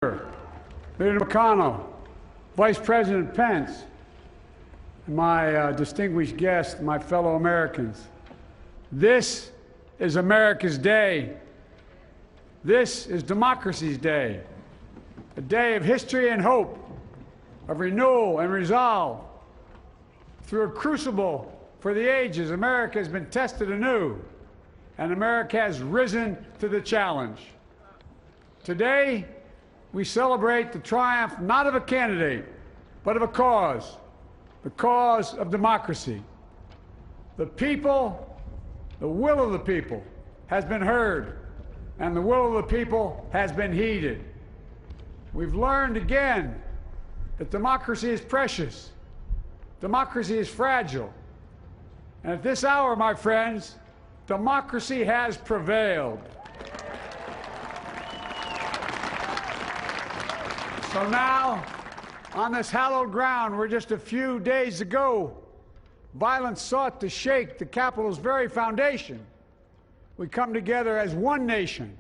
Leader McConnell, Vice President Pence, and my distinguished guests, my fellow Americans. This is America's day. This is democracy's day, a day of history and hope, of renewal and resolve. Through a crucible for the ages, America has been tested anew, and America has risen to the challenge. Today, we celebrate the triumph not of a candidate, but of a cause, the cause of democracy. The people, the will of the people has been heard, and the will of the people has been heeded. We've learned again that democracy is precious, democracy is fragile, and at this hour, my friends, democracy has prevailed. So now, on this hallowed ground where just a few days ago, violence sought to shake the Capitol's very foundation, we come together as one nation,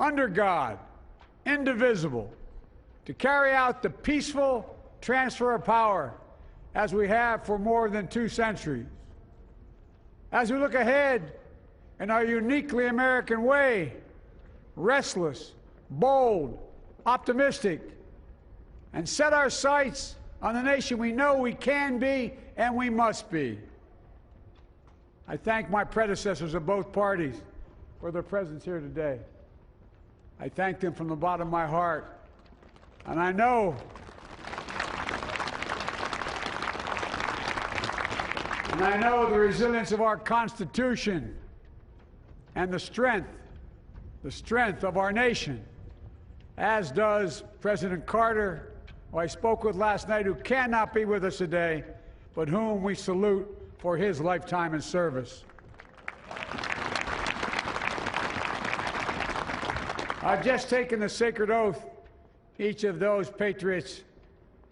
under God, indivisible, to carry out the peaceful transfer of power as we have for more than 2 centuries. As we look ahead in our uniquely American way, restless, bold, optimistic, and set our sights on the nation we know we can be and we must be. I thank my predecessors of both parties for their presence here today. I thank them from the bottom of my heart. And I know the resilience of our Constitution and the strength of our nation, as does President Carter, who I spoke with last night, who cannot be with us today, but whom we salute for his lifetime in service. I've just taken the sacred oath each of those patriots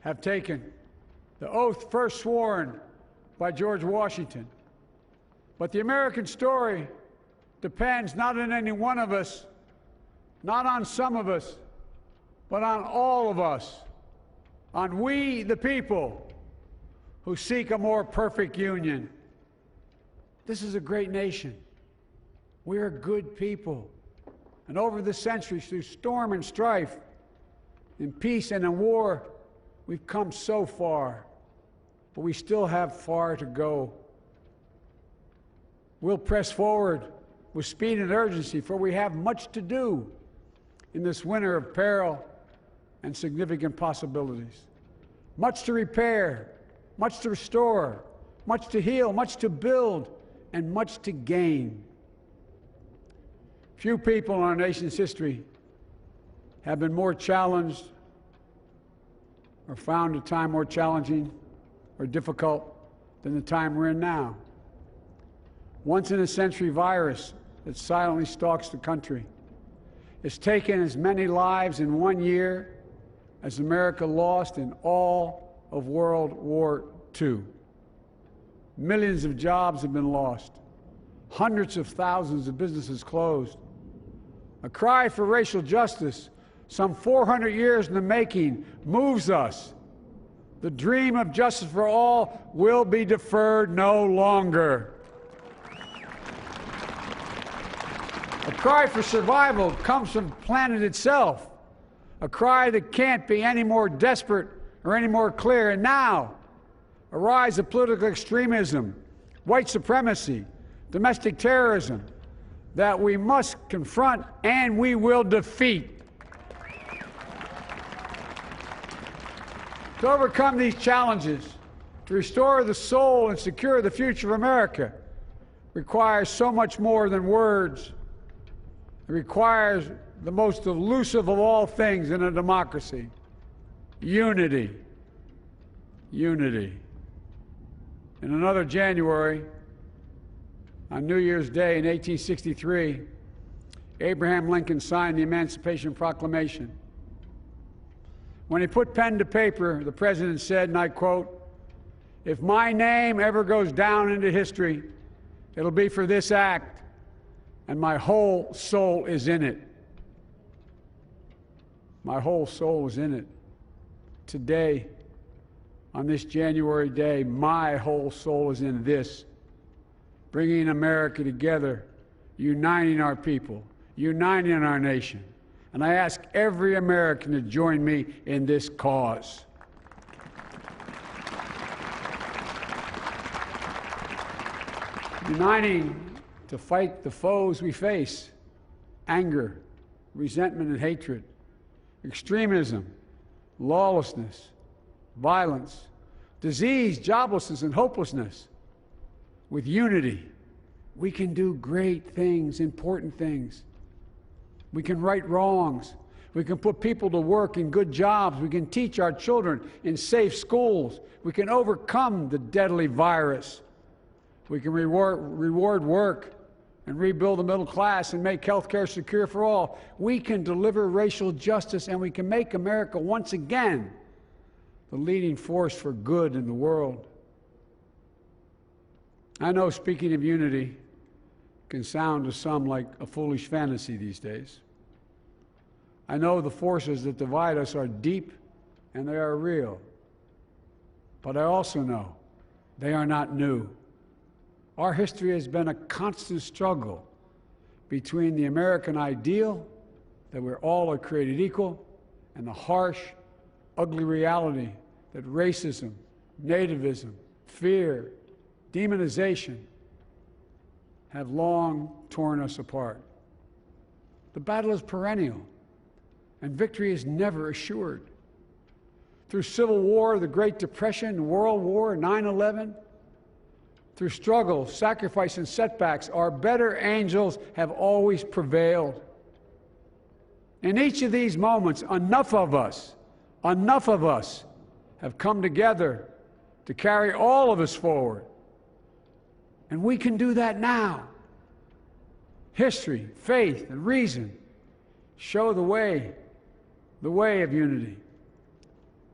have taken, the oath first sworn by George Washington. But the American story depends not on any one of us, not on some of us, but on all of us, on we, the people, who seek a more perfect union. This is a great nation. We are good people. And over the centuries, through storm and strife, in peace and in war, we've come so far, but we still have far to go. We'll press forward with speed and urgency, for we have much to do in this winter of peril and significant possibilities. Much to repair, much to restore, much to heal, much to build, and much to gain. Few people in our nation's history have been more challenged or found a time more challenging or difficult than the time we're in now. Once-in-a-century virus that silently stalks the country has taken as many lives in 1 year as America lost in all of World War II. Millions of jobs have been lost. Hundreds of thousands of businesses closed. A cry for racial justice, some 400 years in the making, moves us. The dream of justice for all will be deferred no longer. A cry for survival comes from the planet itself, a cry that can't be any more desperate or any more clear. And now, a rise of political extremism, white supremacy, domestic terrorism, that we must confront and we will defeat. To overcome these challenges, to restore the soul and secure the future of America, requires so much more than words. It requires the most elusive of all things in a democracy: unity. Unity. In another January, on New Year's Day in 1863, Abraham Lincoln signed the Emancipation Proclamation. When he put pen to paper, the president said, and I quote, "If my name ever goes down into history, it'll be for this act, and my whole soul is in it." My whole soul was in it. Today, on this January day, my whole soul is in this, bringing America together, uniting our people, uniting our nation. And I ask every American to join me in this cause. Uniting to fight the foes we face: anger, resentment and hatred, extremism, lawlessness, violence, disease, joblessness, and hopelessness. With unity, we can do great things, important things. We can right wrongs. We can put people to work in good jobs. We can teach our children in safe schools. We can overcome the deadly virus. We can reward work and rebuild the middle class and make health care secure for all. We can deliver racial justice, and we can make America once again the leading force for good in the world. I know speaking of unity can sound to some like a foolish fantasy these days. I know the forces that divide us are deep and they are real. But I also know they are not new. Our history has been a constant struggle between the American ideal that we're all are created equal and the harsh, ugly reality that racism, nativism, fear, demonization have long torn us apart. The battle is perennial, and victory is never assured. Through Civil War, the Great Depression, World War, 9/11, through struggle, sacrifice, and setbacks, our better angels have always prevailed. In each of these moments, enough of us have come together to carry all of us forward. And we can do that now. History, faith, and reason show the way of unity.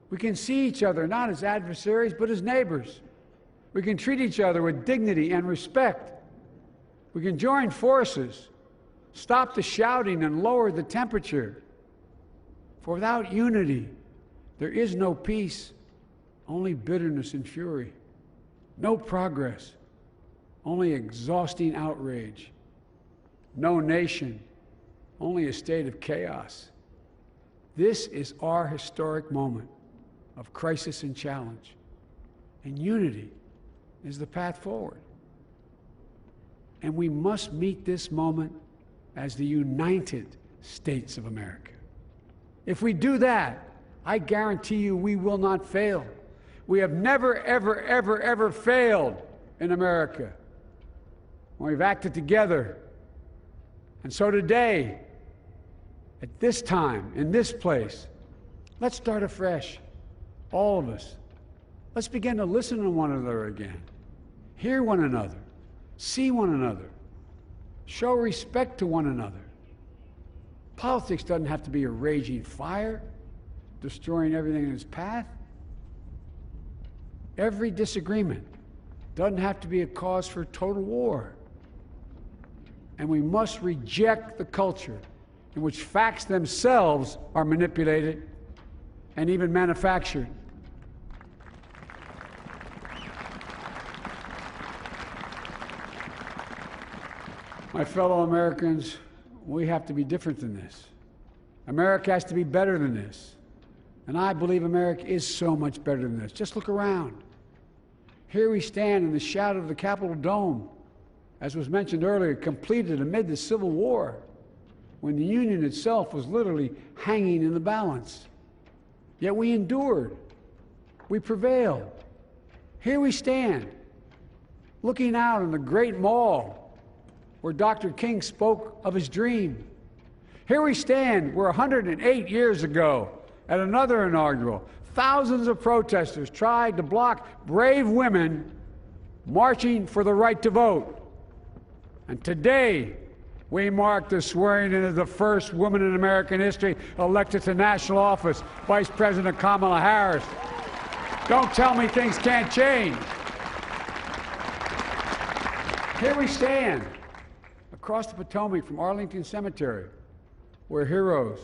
We can see each other not as adversaries, but as neighbors. We can treat each other with dignity and respect. We can join forces, stop the shouting, and lower the temperature. For without unity, there is no peace, only bitterness and fury. No progress, only exhausting outrage. No nation, only a state of chaos. This is our historic moment of crisis and challenge, and unity is the path forward. And we must meet this moment as the United States of America. If we do that, I guarantee you we will not fail. We have never, ever, ever, ever failed in America when we've acted together. And so today, at this time, in this place, let's start afresh, all of us. Let's begin to listen to one another again, hear one another, see one another, show respect to one another. Politics doesn't have to be a raging fire, destroying everything in its path. Every disagreement doesn't have to be a cause for total war. And we must reject the culture in which facts themselves are manipulated and even manufactured. My fellow Americans, we have to be different than this. America has to be better than this. And I believe America is so much better than this. Just look around. Here we stand in the shadow of the Capitol Dome, as was mentioned earlier, completed amid the Civil War, when the Union itself was literally hanging in the balance. Yet we endured. We prevailed. Here we stand, looking out on the great mall where Dr. King spoke of his dream. Here we stand where 108 years ago, at another inaugural, thousands of protesters tried to block brave women marching for the right to vote. And today, we mark the swearing in of the first woman in American history elected to national office, Vice President Kamala Harris. Don't tell me things can't change. Here we stand, across the Potomac from Arlington Cemetery, where heroes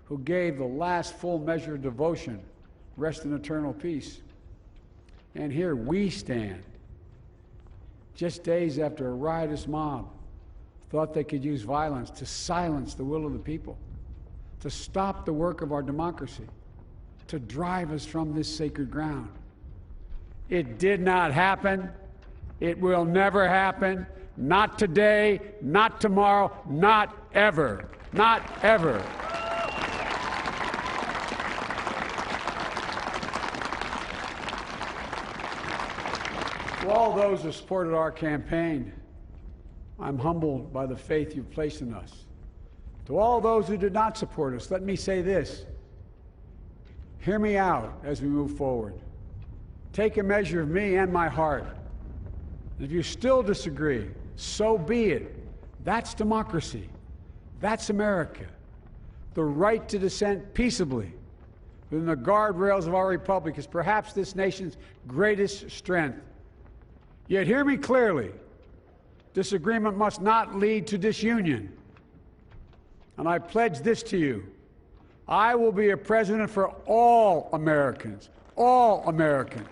who gave the last full measure of devotion, rest in eternal peace. And here we stand, just days after a riotous mob thought they could use violence to silence the will of the people, to stop the work of our democracy, to drive us from this sacred ground. It did not happen. It will never happen. Not today, not tomorrow, not ever. Not ever. To all those who supported our campaign, I'm humbled by the faith you've placed in us. To all those who did not support us, let me say this. Hear me out as we move forward. Take a measure of me and my heart. And if you still disagree, so be it. That's democracy. That's America. The right to dissent peaceably within the guardrails of our republic is perhaps this nation's greatest strength. Yet hear me clearly. Disagreement must not lead to disunion. And I pledge this to you. I will be a president for all Americans. All Americans.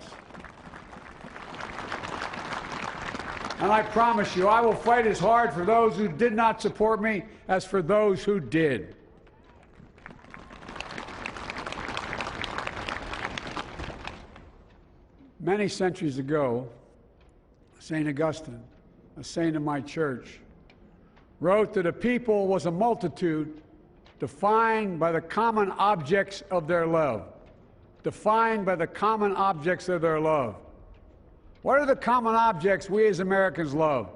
And I promise you, I will fight as hard for those who did not support me as for those who did. Many centuries ago, St. Augustine, a saint of my church, wrote that a people was a multitude defined by the common objects of their love. Defined by the common objects of their love. What are the common objects we as Americans love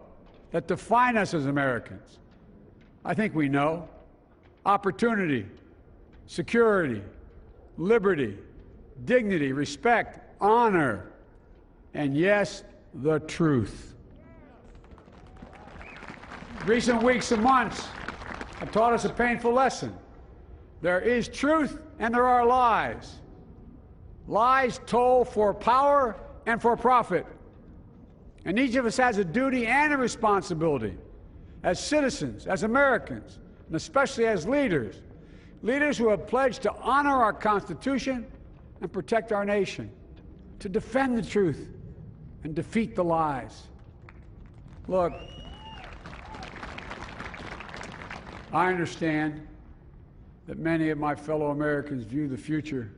that define us as Americans? I think we know. Opportunity, security, liberty, dignity, respect, honor, and yes, the truth. Recent weeks and months have taught us a painful lesson. There is truth and there are lies. Lies told for power and for profit. And each of us has a duty and a responsibility as citizens, as Americans, and especially as leaders. Leaders who have pledged to honor our Constitution and protect our nation, to defend the truth and defeat the lies. Look, I understand that many of my fellow Americans view the future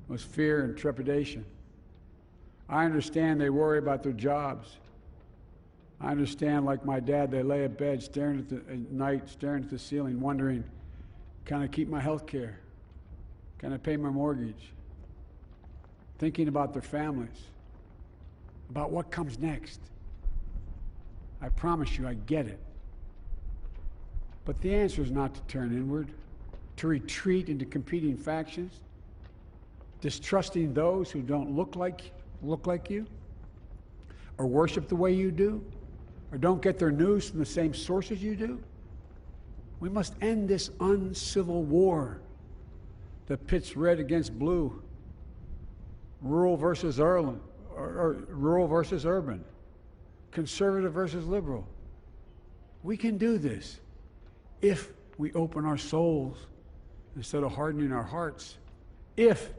with fear and trepidation. I understand they worry about their jobs. I understand, like my dad, they lay at bed at night, staring at the ceiling, wondering, can I keep my health care? Can I pay my mortgage? Thinking about their families, about what comes next. I promise you, I get it. But the answer is not to turn inward, to retreat into competing factions, distrusting those who don't look like you, or worship the way you do, or don't get their news from the same sources you do. We must end this uncivil war that pits red against blue, rural versus urban, conservative versus liberal. We can do this if we open our souls instead of hardening our hearts, if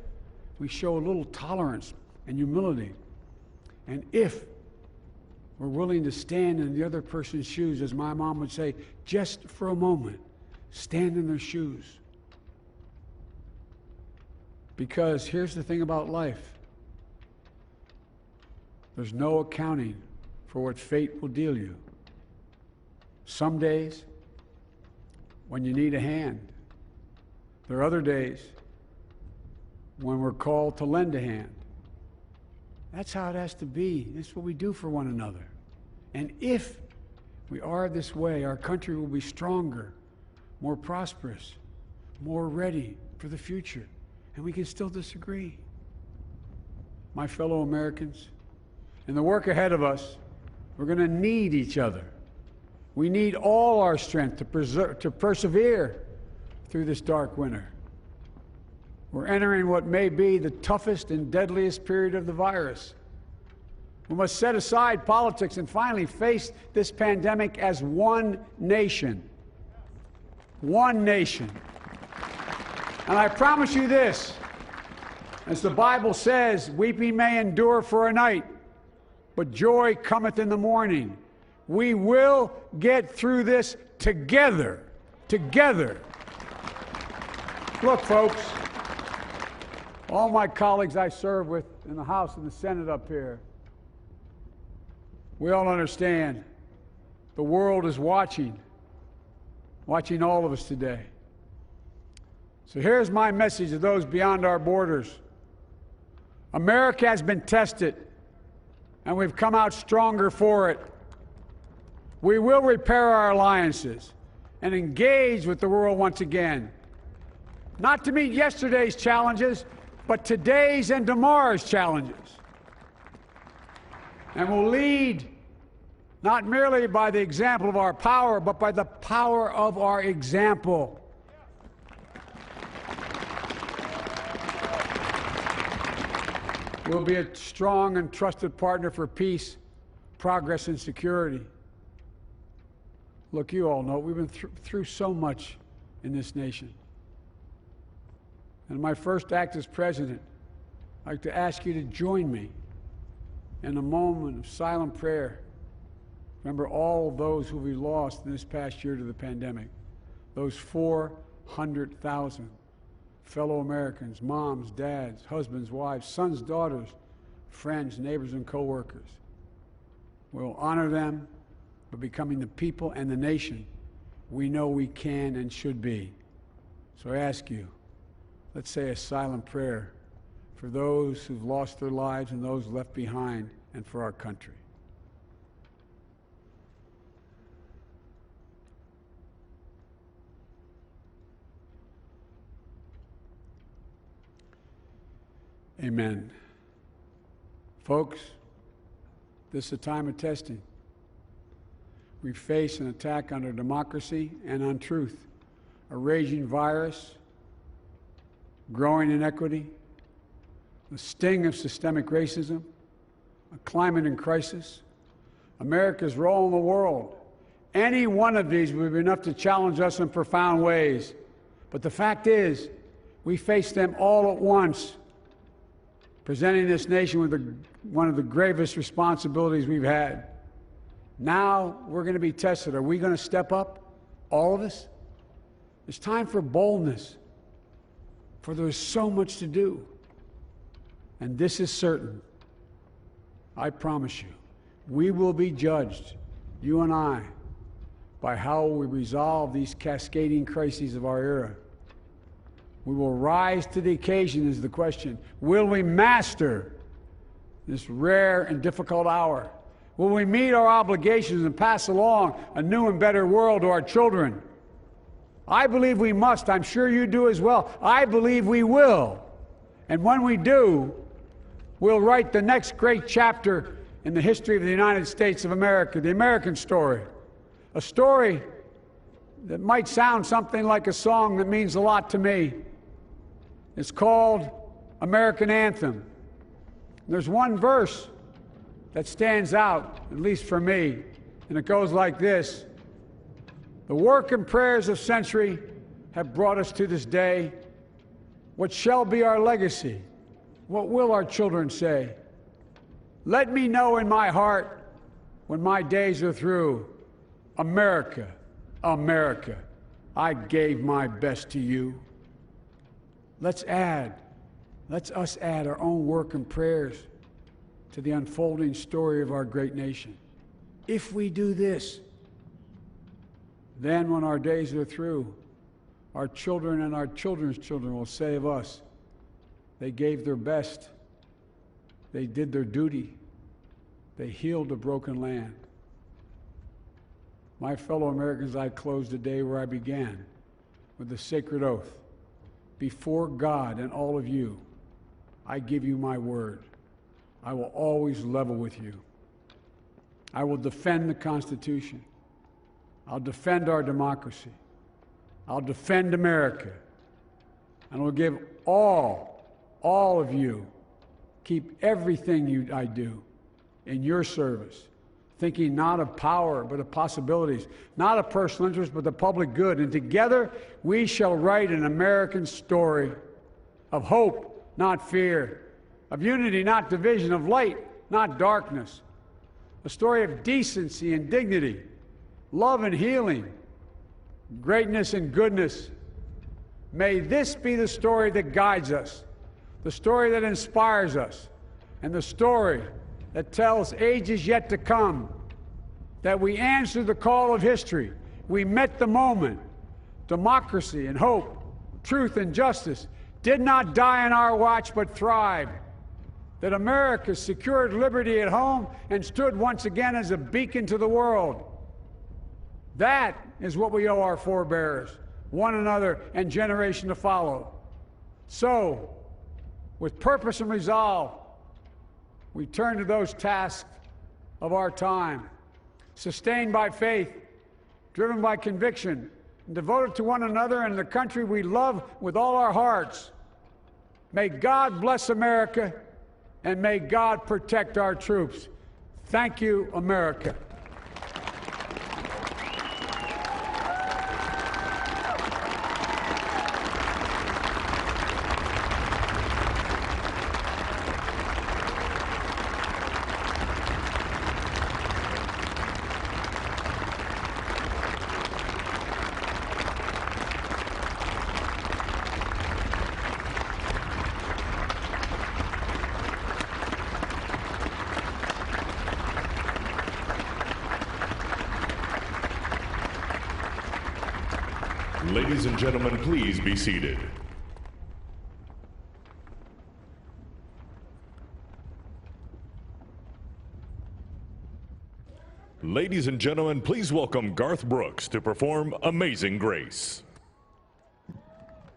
we show a little tolerance and humility, and if we're willing to stand in the other person's shoes, as my mom would say, just for a moment, stand in their shoes. Because here's the thing about life. There's no accounting for what fate will deal you. Some days, when you need a hand. There are other days when we're called to lend a hand. That's how it has to be. That's what we do for one another. And if we are this way, our country will be stronger, more prosperous, more ready for the future. And we can still disagree. My fellow Americans, in the work ahead of us, we're going to need each other. We need all our strength to persevere through this dark winter. We're entering what may be the toughest and deadliest period of the virus. We must set aside politics and finally face this pandemic as one nation. One nation. And I promise you this, as the Bible says, weeping may endure for a night, but joy cometh in the morning. We will get through this together. Together. Look, folks, all my colleagues I serve with in the House and the Senate up here, we all understand the world is watching all of us today. So here's my message to those beyond our borders. America has been tested, and we've come out stronger for it. We will repair our alliances and engage with the world once again, not to meet yesterday's challenges, but today's and tomorrow's challenges. And we'll lead not merely by the example of our power, but by the power of our example. We'll be a strong and trusted partner for peace, progress, and security. Look, you all know we've been through so much in this nation. And my first act as president, I'd like to ask you to join me in a moment of silent prayer. Remember all of those who we lost in this past year to the pandemic. Those 400,000 fellow Americans, moms, dads, husbands, wives, sons, daughters, friends, neighbors, and co-workers. We'll honor them by becoming the people and the nation we know we can and should be. So I ask you, let's say a silent prayer for those who've lost their lives and those left behind, and for our country. Amen. Folks, this is a time of testing. We face an attack on our democracy and on truth, a raging virus, growing inequity, the sting of systemic racism, a climate in crisis, America's role in the world. Any one of these would be enough to challenge us in profound ways. But the fact is, we face them all at once, presenting this nation with one of the gravest responsibilities we've had. Now we're going to be tested. Are we going to step up, all of us? It's time for boldness, for there's so much to do. And this is certain. I promise you, we will be judged, you and I, by how we resolve these cascading crises of our era. We will rise to the occasion is the question. Will we master this rare and difficult hour? Will we meet our obligations and pass along a new and better world to our children? I believe we must. I'm sure you do as well. I believe we will. And when we do, we'll write the next great chapter in the history of the United States of America, the American story. A story that might sound something like a song that means a lot to me. It's called American Anthem. There's one verse that stands out, at least for me, and it goes like this. The work and prayers of century have brought us to this day. What shall be our legacy? What will our children say? Let me know in my heart when my days are through. America, America, I gave my best to you. Let's us add our own work and prayers to the unfolding story of our great nation. If we do this, then when our days are through, our children and our children's children will say of us, they gave their best, they did their duty, they healed a broken land. My fellow Americans, I close the day where I began, with the sacred oath. Before God and all of you, I give you my word. I will always level with you. I will defend the Constitution. I'll defend our democracy. I'll defend America. And I'll give all of you, keep everything I do in your service, thinking not of power, but of possibilities, not of personal interest, but the public good. And together we shall write an American story of hope, not fear, of unity, not division, of light, not darkness, a story of decency and dignity, love and healing, greatness and goodness. May this be the story that guides us, the story that inspires us, and the story that tells ages yet to come that we answered the call of history. We met the moment. Democracy and hope, truth and justice did not die on our watch but thrived. That America secured liberty at home and stood once again as a beacon to the world. That is what we owe our forebears, one another, and generation to follow. So, with purpose and resolve, we turn to those tasks of our time, sustained by faith, driven by conviction, and devoted to one another and the country we love with all our hearts. May God bless America, and may God protect our troops. Thank you, America. Ladies and gentlemen, please be seated. Ladies and gentlemen, please welcome Garth Brooks to perform Amazing Grace.